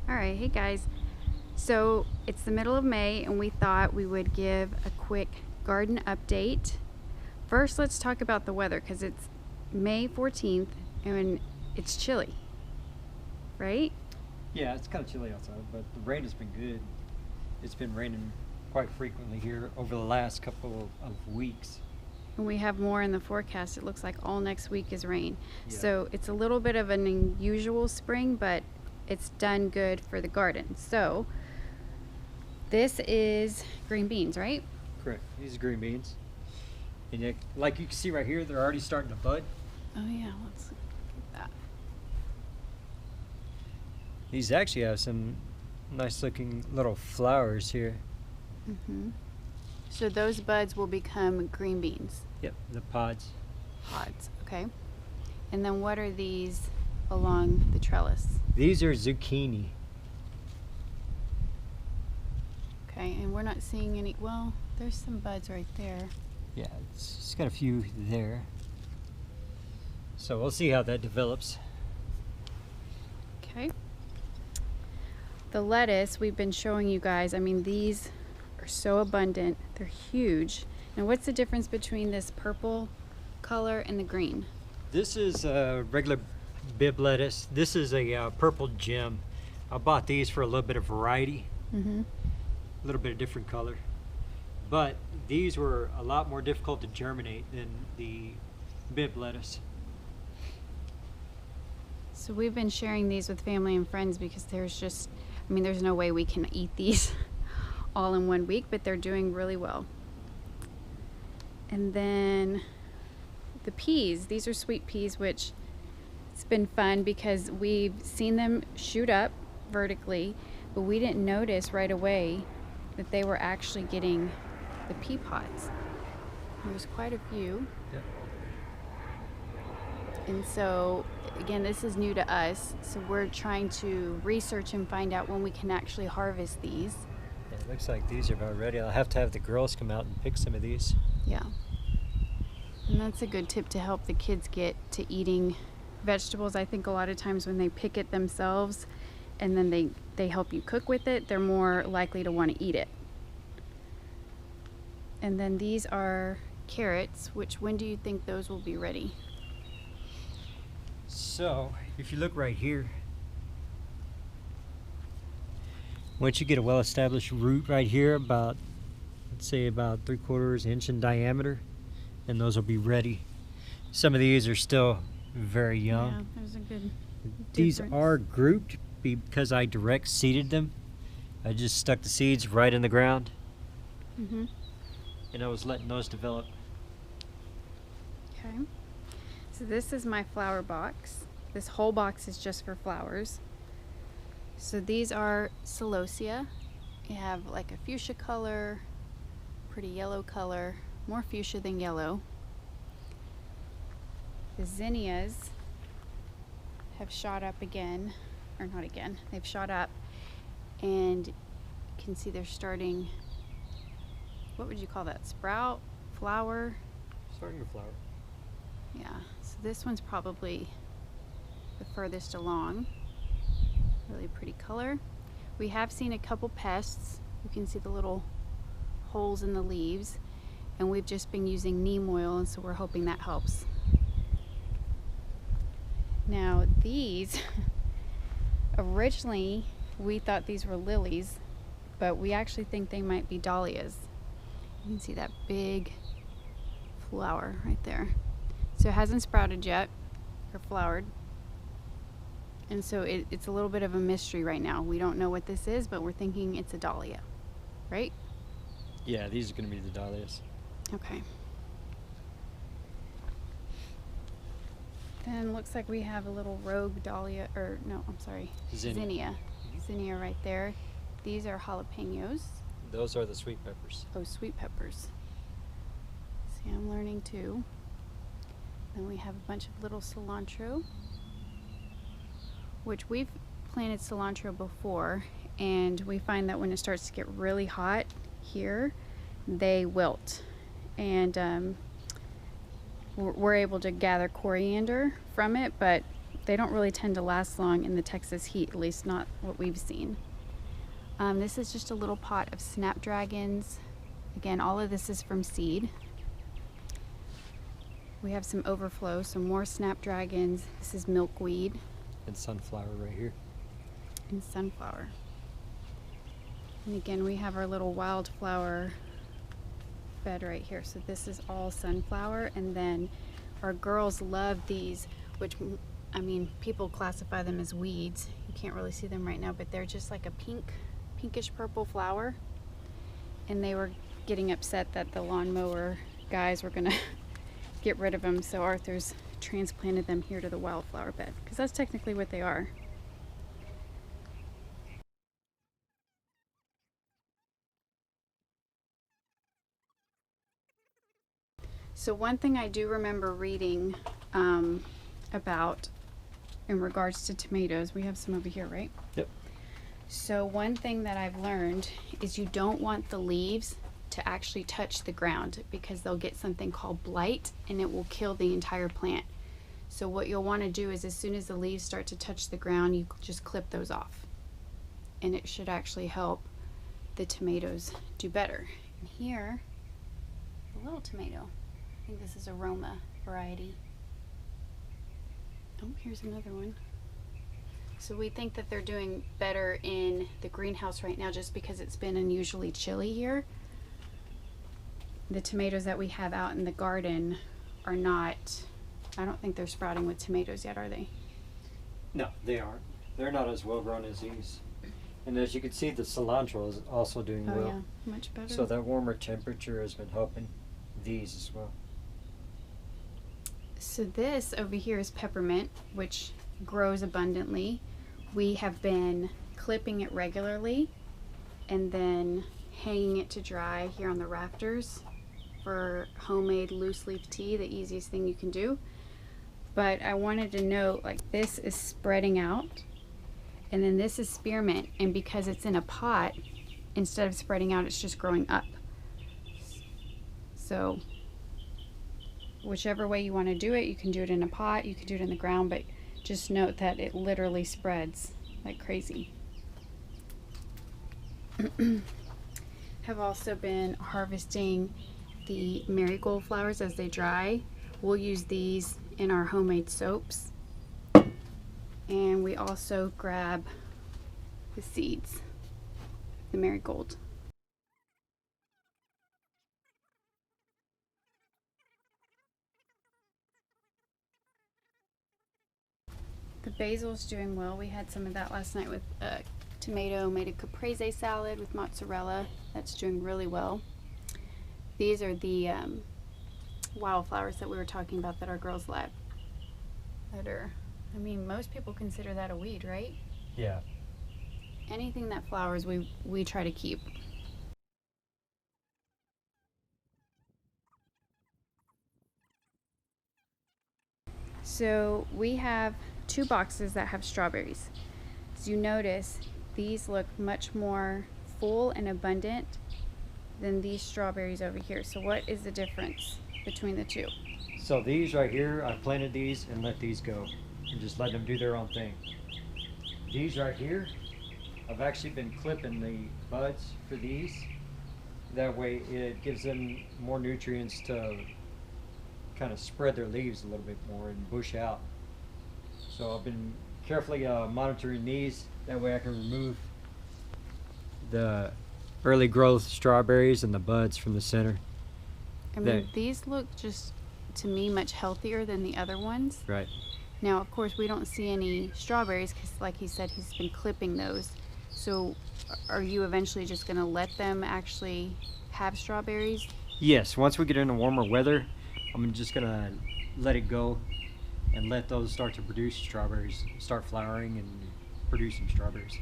All right, hey guys. So it's the middle of May and we thought we would give a quick garden update. First, let's talk about the weather because it's May 14th and it's chilly, right? Yeah, it's kind of chilly outside, but the rain has been good. It's been raining quite frequently here over the last couple of weeks. And we have more in the forecast. It looks like all next week is rain. Yeah. So it's a little bit of an unusual spring, but it's done good for the garden. So this is green beans, right? Correct. These are green beans. And like you can see right here, they're already starting to bud. Oh yeah, let's look at that. These actually have some nice looking little flowers here. So those buds will become green beans. Yep, the pods. Pods, okay. And then what are these along the trellis? These are zucchini. Okay, and we're not seeing any, well, there's some buds right there. Yeah, it's got a few there. So we'll see how that develops. Okay. The lettuce we've been showing you guys, I mean, these are so abundant. They're huge. And what's the difference between this purple color and the green? This is a regular bib lettuce. This is a purple gem. I bought these for a little bit of variety, a little bit of different color. But these were a lot more difficult to germinate than the bib lettuce. So we've been sharing these with family and friends because there's just, I mean, there's no way we can eat these all in 1 week, but they're doing really well. And then the peas, these are sweet peas, which it's been fun because we've seen them shoot up vertically, but we didn't notice right away that they were actually getting the pea pods. There's quite a few. Yep. And so, again, this is new to us, so we're trying to research and find out when we can actually harvest these. Yeah, it looks like these are about ready. I'll have to have the girls come out and pick some of these. Yeah. And that's a good tip to help the kids get to eating vegetables. I think a lot of times when they pick it themselves and then they help you cook with it, they're more likely to want to eat it. And then these are carrots, which when do you think those will be ready? So, if you look right here, once you get a well-established root right here, about, let's say about 3/4 inch in diameter, and those will be ready. Some of these are still very young. Yeah, there's a good These difference. are grouped because I direct seeded them. I just stuck the seeds right in the ground, and I was letting those develop. Okay. So this is my flower box. This whole box is just for flowers. So these are celosia. You have like a fuchsia color, pretty yellow color, more fuchsia than yellow. The zinnias have shot up again, or not again, they've shot up, and you can see they're starting, what would you call that, sprout, flower? Starting to flower. Yeah, so this one's probably the furthest along. Really pretty color. We have seen a couple pests. You can see the little holes in the leaves, and we've just been using neem oil, and so we're hoping that helps. Now these, originally we thought these were lilies, but we actually think they might be dahlias. You can see that big flower right there. So it hasn't sprouted yet or flowered. And so it's a little bit of a mystery right now. We don't know what this is, but we're thinking it's a dahlia, right? Yeah, these are going to be the dahlias. Okay. Then looks like we have a little rogue dahlia, or no, I'm sorry, Zinnia. Zinnia right there. These are jalapenos. Those are the sweet peppers. Oh, sweet peppers. See, I'm learning too. Then we have a bunch of little cilantro, which we've planted cilantro before, and we find that when it starts to get really hot here, they wilt. And we're able to gather coriander from it, but they don't really tend to last long in the Texas heat, at least not what we've seen. This is just a little pot of snapdragons. Again, all of this is from seed. We have some overflow, some more snapdragons. This is milkweed. And sunflower right here. And sunflower. And again, we have our little wildflower bed right here. So this is all sunflower. And then our girls love these, which, I mean, people classify them as weeds. You can't really see them right now, but they're just like a pinkish purple flower. And they were getting upset that the lawnmower guys were gonna get rid of them. So Arthur's transplanted them here to the wildflower bed, because that's technically what they are. So one thing I do remember reading about in regards to tomatoes, we have some over here, right? Yep. So one thing that I've learned is you don't want the leaves to actually touch the ground, because they'll get something called blight and it will kill the entire plant. So what you'll want to do is, as soon as the leaves start to touch the ground, you just clip those off. And it should actually help the tomatoes do better. And here, a little tomato. I think this is a Roma variety. Oh, here's another one. So we think that they're doing better in the greenhouse right now just because it's been unusually chilly here. The tomatoes that we have out in the garden are not, I don't think they're sprouting with tomatoes yet, are they? No, they aren't. They're not as well grown as these. And as you can see, the cilantro is also doing Oh well. yeah, much better. So that warmer temperature has been helping these as well. So this over here is peppermint, which grows abundantly. We have been clipping it regularly and then hanging it to dry here on the rafters for homemade loose leaf tea, the easiest thing you can do. But I wanted to note, like, this is spreading out, and then this is spearmint, and because it's in a pot, instead of spreading out, it's just growing up. So whichever way you want to do it, you can do it in a pot, you can do it in the ground, but just note that it literally spreads like crazy. Have also been harvesting the marigold flowers as they dry. We'll use these in our homemade soaps. And we also grab the seeds, the marigold. The basil's doing well. We had some of that last night with tomato, made a caprese salad with mozzarella. That's doing really well. These are the wildflowers that we were talking about that our girls love. That are, I mean, most people consider that a weed, right? Yeah. Anything that flowers, we try to keep. So we have 2 boxes that have strawberries. As you notice, these look much more full and abundant than these strawberries over here. So what is the difference between the two? So these right here, I planted these and let these go and just let them do their own thing. These right here, I've actually been clipping the buds for these. That way it gives them more nutrients to kind of spread their leaves a little bit more and bush out. So I've been carefully monitoring these. That way I can remove the early growth strawberries and the buds from the center. I mean, these look just, to me, much healthier than the other ones. Right. Now, of course, we don't see any strawberries because, like he said, he's been clipping those. So are you eventually just going to let them actually have strawberries? Yes, once we get into warmer weather, I'm just going to let it go and let those start to produce strawberries, start flowering and producing strawberries.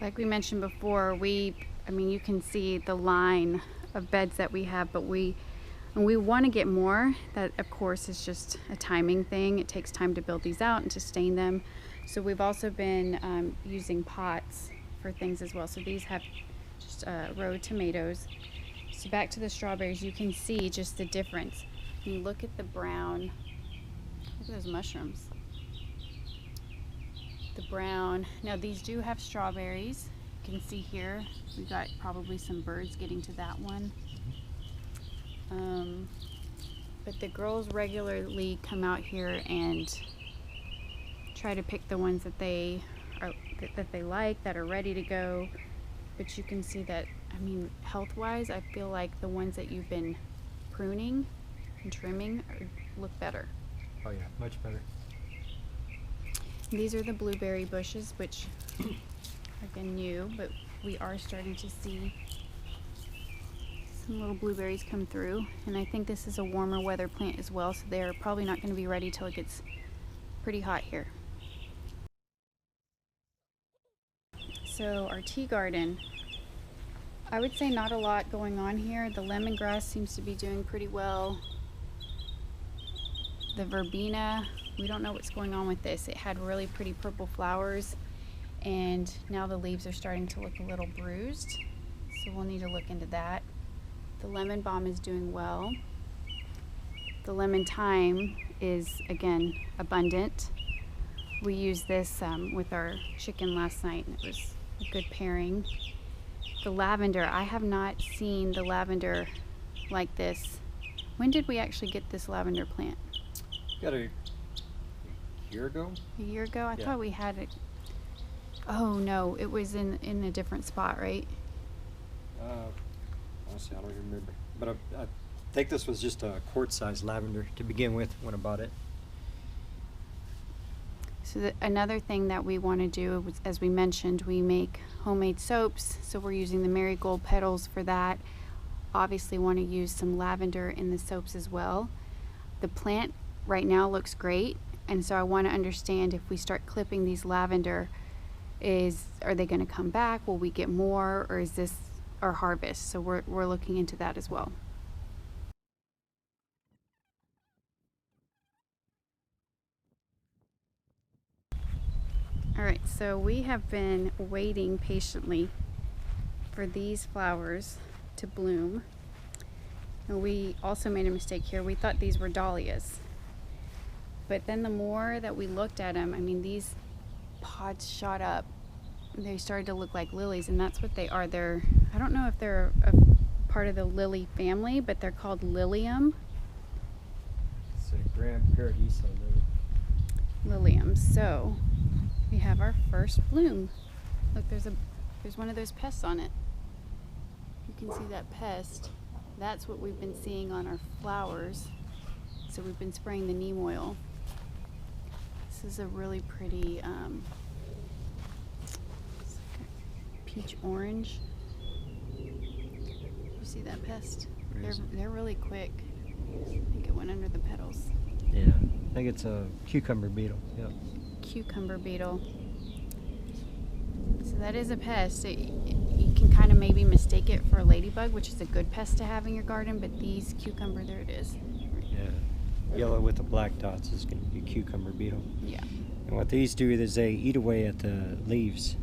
Like we mentioned before, I mean, you can see the line of beds that we have, but we want to get more. That, of course, is just a timing thing. It takes time to build these out and to stain them. So we've also been using pots for things as well. So these have just row tomatoes. So back to the strawberries, you can see just the difference. You look at the brown Look at those mushrooms. The brown. Now these do have strawberries. You can see here we got probably some birds getting to that one. But the girls regularly come out here and try to pick the ones that they like, that are ready to go. But you can see that, I mean, health-wise, I feel like the ones that you've been pruning and trimming look better. Oh yeah, much better. These are the blueberry bushes, which are again new, but we are starting to see some little blueberries come through. And I think this is a warmer weather plant as well, so they're probably not going to be ready till it gets pretty hot here. So our tea garden, I would say not a lot going on here. The lemongrass seems to be doing pretty well. The verbena, we don't know what's going on with this. It had really pretty purple flowers, and now the leaves are starting to look a little bruised, so we'll need to look into that. The lemon balm is doing well. The lemon thyme is, again, abundant. We used this with our chicken last night, and it was a good pairing. The lavender, I have not seen the lavender like this. When did we actually get this lavender plant? Got a year ago? A year ago? I Yeah. thought we had it. Oh no, it was in a different spot, right? Honestly, I don't even remember. But I think this was just a quart-sized lavender to begin with when I bought it. So another thing that we want to do, was, as we mentioned, we make homemade soaps. So we're using the marigold petals for that. Obviously want to use some lavender in the soaps as well. The plant right now looks great, and so I want to understand if we start clipping these lavender, are they going to come back? Will we get more, or is this our harvest? So we're looking into that as well. All right, so we have been waiting patiently for these flowers to bloom. And we also made a mistake here. We thought these were dahlias. But then the more that we looked at them, I mean, these pods shot up. They started to look like lilies, and that's what they are. I don't know if they're a part of the lily family, but they're called Lilium. It's a Grand Paradiso lily. Lilium. So we have our first bloom. Look, there's one of those pests on it. You can see that pest. That's what we've been seeing on our flowers. So we've been spraying the neem oil. This is a really pretty it's like a peach orange. You see that pest? They're really quick. I think it went under the petals. Yeah, I think it's a cucumber beetle. Yep. Cucumber beetle. So that is a pest. You can kind of maybe mistake it for a ladybug, which is a good pest to have in your garden, but these cucumber, there it is. Yeah. Yellow with the black dots is going to be cucumber beetle. Yeah. And what these do is they eat away at the leaves.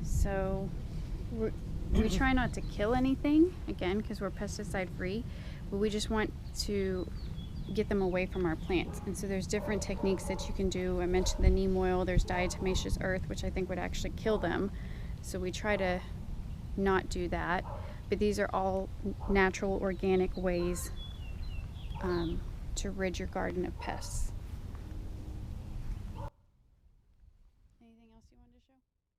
So we try not to kill anything, again, because we're pesticide free, but we just want to get them away from our plants. And so there's different techniques that you can do. I mentioned the neem oil. There's diatomaceous earth, which I think would actually kill them. So we try to not do that. But these are all natural, organic ways to rid your garden of pests. Anything else you wanted to show?